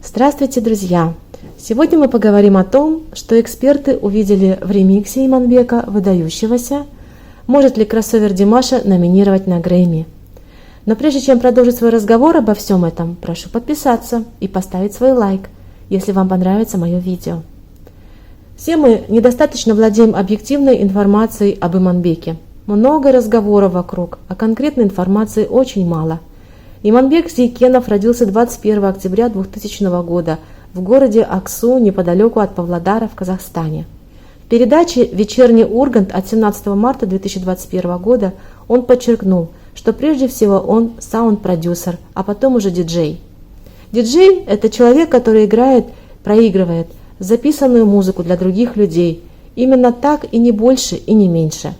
Здравствуйте, друзья! Сегодня мы поговорим о том, что эксперты увидели в ремиксе Иманбека выдающегося, может ли кроссовер Димаша номинировать на Грэмми. Но прежде чем продолжить свой разговор обо всем этом, прошу подписаться и поставить свой лайк, если вам понравится мое видео. Все мы недостаточно владеем объективной информацией об Иманбеке. Много разговоров вокруг, а конкретной информации очень мало. Иманбек Зейкенов родился 21 октября 2000 года в городе Аксу, неподалеку от Павлодара в Казахстане. В передаче «Вечерний Ургант» от 17 марта 2021 года он подчеркнул, что прежде всего он саунд-продюсер, а потом уже диджей. Диджей – это человек, который играет, проигрывает записанную музыку для других людей. Именно так и не больше, и не меньше.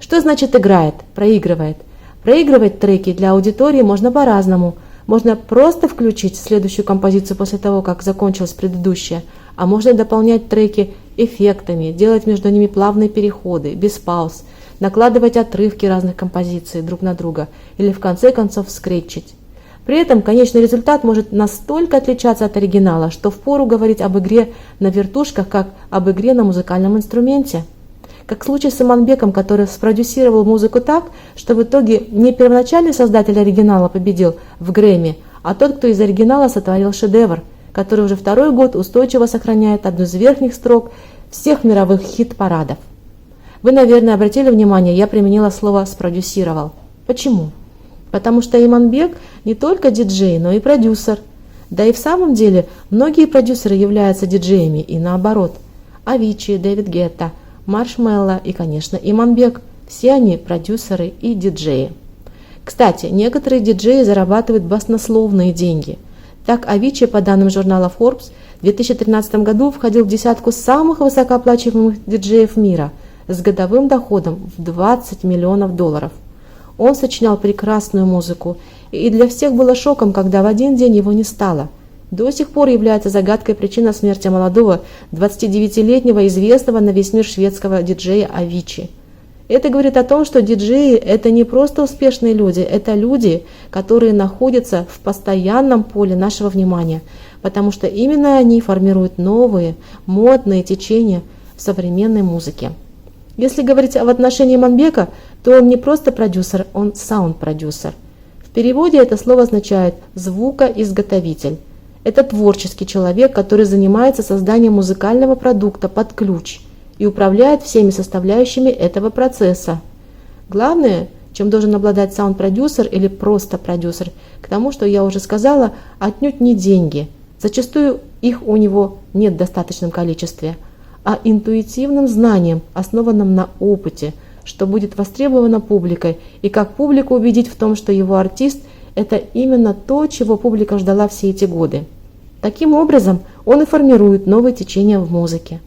Что значит играет, проигрывает? Проигрывать треки для аудитории можно по-разному. Можно просто включить следующую композицию после того, как закончилась предыдущая, а можно дополнять треки эффектами, делать между ними плавные переходы, без пауз, накладывать отрывки разных композиций друг на друга или в конце концов скретчить. При этом конечный результат может настолько отличаться от оригинала, что впору говорить об игре на вертушках как об игре на музыкальном инструменте. Как в случае с Иманбеком, который спродюсировал музыку так, что в итоге не первоначальный создатель оригинала победил в Грэмми, а тот, кто из оригинала сотворил шедевр, который уже второй год устойчиво сохраняет одну из верхних строк всех мировых хит-парадов. Вы, наверное, обратили внимание, я применила слово «спродюсировал». Почему? Потому что Иманбек не только диджей, но и продюсер. Да и в самом деле многие продюсеры являются диджеями и наоборот. Авичи, Дэвид Гетта, Маршмелло и, конечно, Иманбек. Все они продюсеры и диджеи. Кстати, некоторые диджеи зарабатывают баснословные деньги. Так, Авичи, по данным журнала Forbes, в 2013 году входил в десятку самых высокооплачиваемых диджеев мира с годовым доходом в $20 миллионов. Он сочинял прекрасную музыку, и для всех было шоком, когда в один день его не стало. До сих пор является загадкой причина смерти молодого 29-летнего известного на весь мир шведского диджея Авичи. Это говорит о том, что диджеи – это не просто успешные люди, это люди, которые находятся в постоянном поле нашего внимания, потому что именно они формируют новые, модные течения в современной музыке. Если говорить об отношении Иманбека, то он не просто продюсер, он саунд-продюсер. В переводе это слово означает «звукоизготовитель». Это творческий человек, который занимается созданием музыкального продукта под ключ и управляет всеми составляющими этого процесса. Главное, чем должен обладать саунд-продюсер или просто продюсер, к тому, что я уже сказала, отнюдь не деньги. Зачастую их у него нет в достаточном количестве, а интуитивным знанием, основанным на опыте, что будет востребовано публикой, и как публику убедить в том, что его артист – это именно то, чего публика ждала все эти годы. Таким образом, он и формирует новые течения в музыке.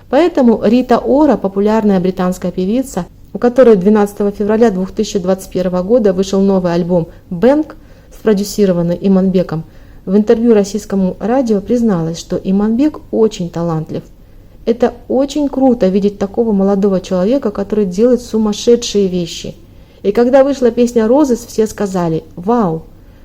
Поэтому Рита Ора, популярная британская певица, у которой 12 февраля 2021 года вышел новый альбом «Бэнг», спродюсированный Иманбеком, в интервью российскому радио призналась, что Иманбек очень талантлив. Это очень круто видеть такого молодого человека, который делает сумасшедшие вещи. И когда вышла песня «Розес», все сказали: «Вау,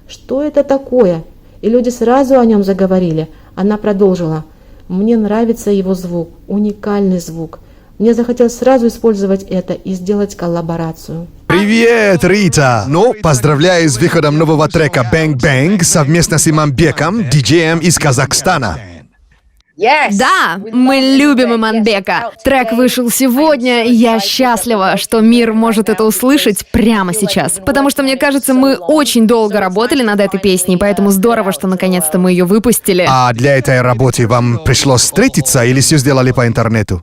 что это такое?» И люди сразу о нем заговорили. Она продолжила: «Мне нравится его звук, уникальный звук. Мне захотелось сразу использовать это и сделать коллаборацию». Привет, Рита! Ну, поздравляю с выходом нового трека «Bang Bang» совместно с Иманбеком, диджеем из Казахстана. Да, мы любим Иманбека. Трек вышел сегодня, и я счастлива, что мир может это услышать прямо сейчас. Потому что, мне кажется, мы очень долго работали над этой песней, поэтому здорово, что наконец-то мы ее выпустили. А для этой работы вам пришлось встретиться или все сделали по интернету?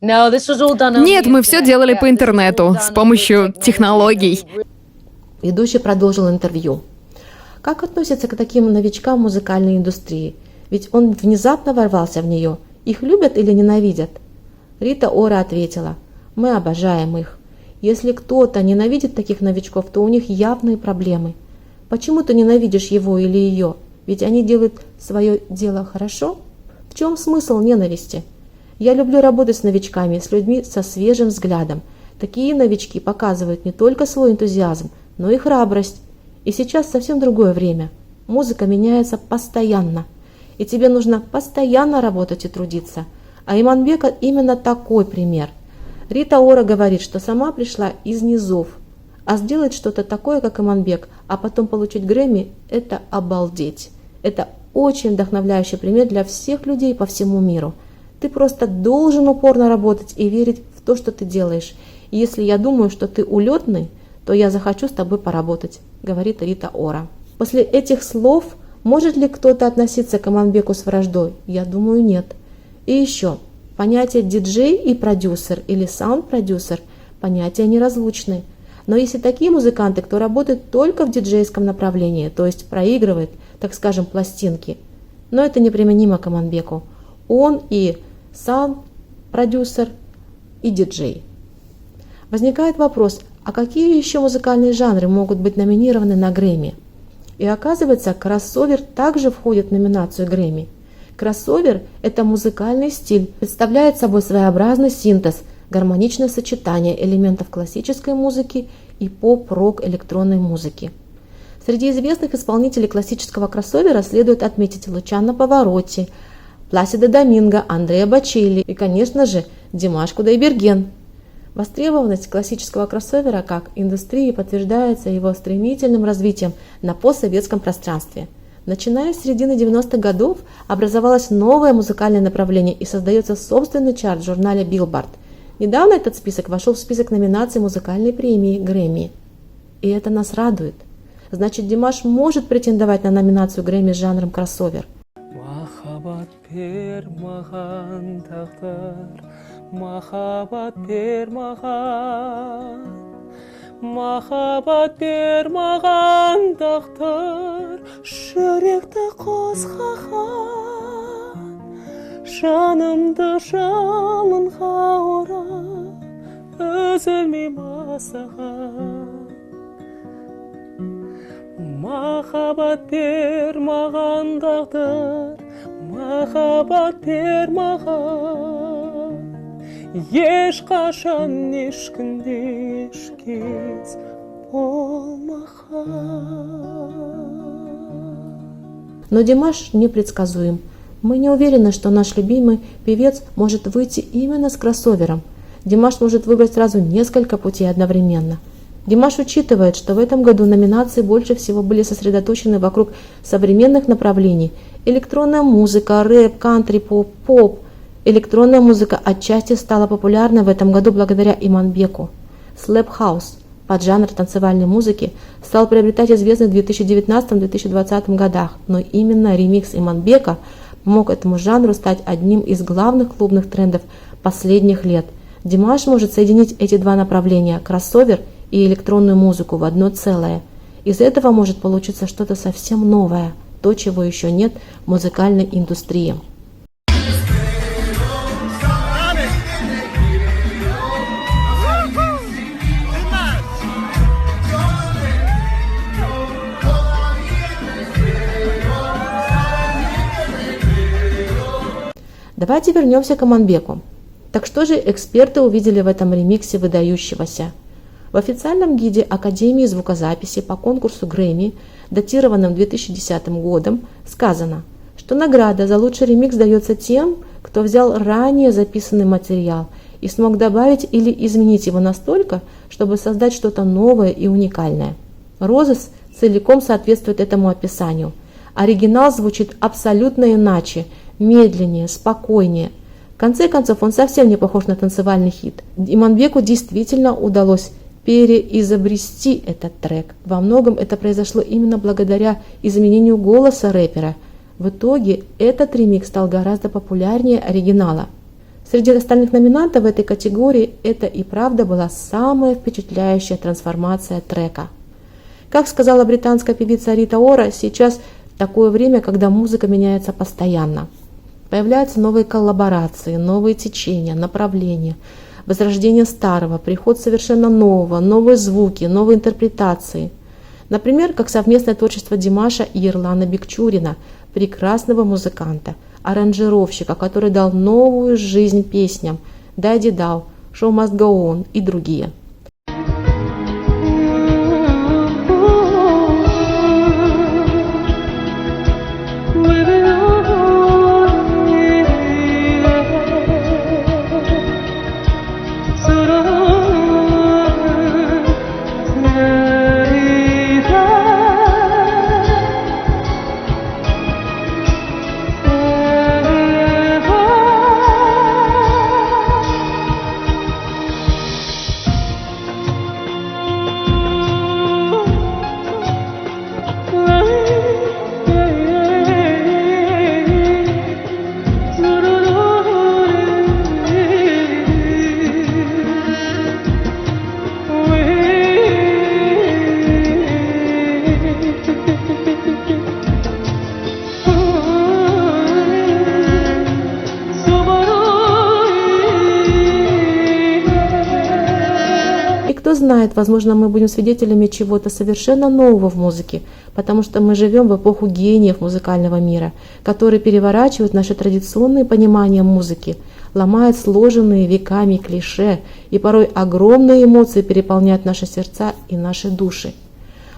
Нет, мы все делали по интернету, с помощью технологий. Ведущий продолжил интервью. Как относятся к таким новичкам в музыкальной индустрии? Ведь он внезапно ворвался в нее. Их любят или ненавидят? Рита Ора ответила: «Мы обожаем их. Если кто-то ненавидит таких новичков, то у них явные проблемы. Почему ты ненавидишь его или ее? Ведь они делают свое дело хорошо. В чем смысл ненависти? Я люблю работать с новичками, с людьми со свежим взглядом. Такие новички показывают не только свой энтузиазм, но и храбрость. И сейчас совсем другое время. Музыка меняется постоянно. и тебе нужно постоянно работать и трудиться. А Иманбек именно такой пример. Рита Ора говорит, что сама пришла из низов, а сделать что-то такое, как Иманбек, а потом получить Грэмми – это обалдеть. Это очень вдохновляющий пример для всех людей по всему миру. Ты просто должен упорно работать и верить в то, что ты делаешь. И если я думаю, что ты улетный, то я захочу с тобой поработать, говорит Рита Ора. После этих слов может ли кто-то относиться к Иманбеку с враждой? Я думаю, нет. И еще, понятие диджей и продюсер или саунд-продюсер – понятия неразлучны. Но есть и такие музыканты, кто работает только в диджейском направлении, то есть проигрывает, так скажем, пластинки. Но это неприменимо к Иманбеку. Он и саунд-продюсер, и диджей. Возникает вопрос, а какие еще музыкальные жанры могут быть номинированы на Грэмми? И оказывается, кроссовер также входит в номинацию Грэмми. Кроссовер – это музыкальный стиль, представляет собой своеобразный синтез, гармоничное сочетание элементов классической музыки и поп-рок электронной музыки. Среди известных исполнителей классического кроссовера следует отметить Лучано Паваротти, Пласидо Доминго, Андреа Бочелли и, конечно же, Димаш Кудайберген. Востребованность классического кроссовера как индустрии подтверждается его стремительным развитием на постсоветском пространстве. Начиная с середины 90-х годов образовалось новое музыкальное направление и создается собственный чарт в журнале Billboard. Недавно этот список вошел в список номинаций музыкальной премии Грэмми. И это нас радует. Значит, Димаш может претендовать на номинацию Грэмми с жанром кроссовер. Махаббат бер маған тағдыр, жүректі қозғаған, жанымды жалынға орап, үзілмей масаған. Махаббат бер маған тағдыр, махаббат бер маған. Ешқашан ешкімде ешкез болмаған. Но Димаш непредсказуем. Мы не уверены, что наш любимый певец может выйти именно с кроссовером. Димаш может выбрать сразу несколько путей одновременно. Димаш учитывает, что в этом году номинации больше всего были сосредоточены вокруг современных направлений: электронная музыка, рэп, кантри, поп. Электронная музыка отчасти стала популярной в этом году благодаря Иманбеку. Slap House, поджанр танцевальной музыки, стал приобретать известность в 2019-2020 годах, но именно ремикс Иманбека помог этому жанру стать одним из главных клубных трендов последних лет. Димаш может соединить эти два направления – кроссовер и электронную музыку в одно целое. Из этого может получиться что-то совсем новое, то, чего еще нет в музыкальной индустрии. Давайте вернемся к Иманбеку. Так что же эксперты увидели в этом ремиксе выдающегося? В официальном гиде Академии звукозаписи по конкурсу Грэмми, датированном 2010 годом, сказано, что награда за лучший ремикс дается тем, кто взял ранее записанный материал и смог добавить или изменить его настолько, чтобы создать что-то новое и уникальное. «Розес» целиком соответствует этому описанию. Оригинал звучит абсолютно иначе, медленнее, спокойнее. В конце концов, он совсем не похож на танцевальный хит. Иманбеку действительно удалось переизобрести этот трек. Во многом это произошло именно благодаря изменению голоса рэпера. В итоге этот ремикс стал гораздо популярнее оригинала. Среди остальных номинантов в этой категории это и правда была самая впечатляющая трансформация трека. Как сказала британская певица Рита Ора, сейчас такое время, когда музыка меняется постоянно. Появляются новые коллаборации, новые течения, направления, возрождение старого, приход совершенно нового, новые звуки, новые интерпретации. Например, как совместное творчество Димаша и Ерлана Бекчурина, прекрасного музыканта, аранжировщика, который дал новую жизнь песням «Daddy Dao», «Show Must Go On» и другие. Living on знает, возможно, мы будем свидетелями чего-то совершенно нового в музыке, потому что мы живем в эпоху гениев музыкального мира, которые переворачивают наши традиционные понимания музыки, ломают сложенные веками клише, и порой огромные эмоции переполняют наши сердца и наши души.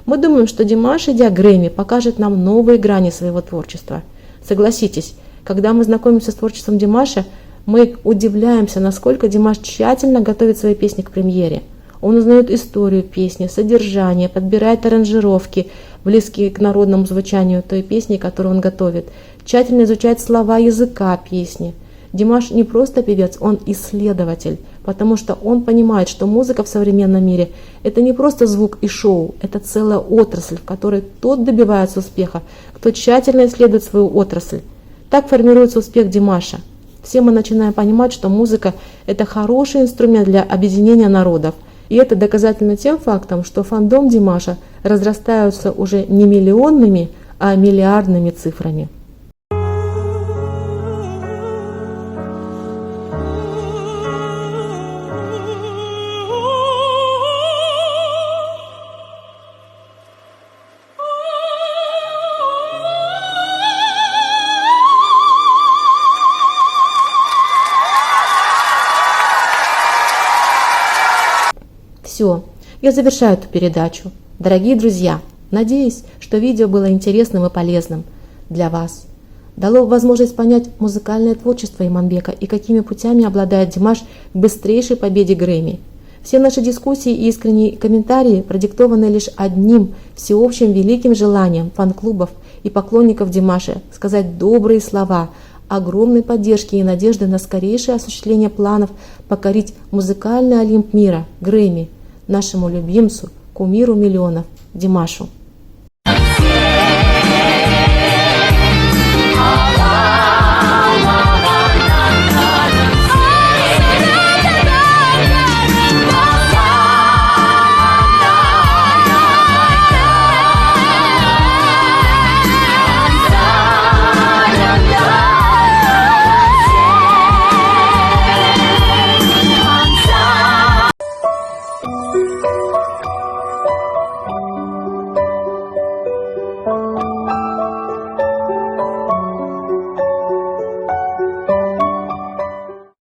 Мы думаем, что Димаш, идя к Грэмми, покажет нам новые грани своего творчества. Согласитесь, когда мы знакомимся с творчеством Димаша, мы удивляемся, насколько Димаш тщательно готовит свои песни к премьере. Он узнает историю песни, содержание, подбирает аранжировки, близкие к народному звучанию той песни, которую он готовит, тщательно изучает слова языка песни. Димаш не просто певец, он исследователь, потому что он понимает, что музыка в современном мире – это не просто звук и шоу, это целая отрасль, в которой тот добивается успеха, кто тщательно исследует свою отрасль. Так формируется успех Димаша. Все мы начинаем понимать, что музыка – это хороший инструмент для объединения народов. И это доказательно тем фактом, что фандом Димаша разрастаются уже не миллионными, а миллиардными цифрами. Все, я завершаю эту передачу. Дорогие друзья, надеюсь, что видео было интересным и полезным для вас. Дало возможность понять музыкальное творчество Иманбека и какими путями обладает Димаш к быстрейшей победе Грэмми. Все наши дискуссии и искренние комментарии продиктованы лишь одним всеобщим великим желанием фан-клубов и поклонников Димаша сказать добрые слова, огромной поддержки и надежды на скорейшее осуществление планов покорить музыкальный олимп мира, Грэмми, нашему любимцу, кумиру миллионов, Димашу.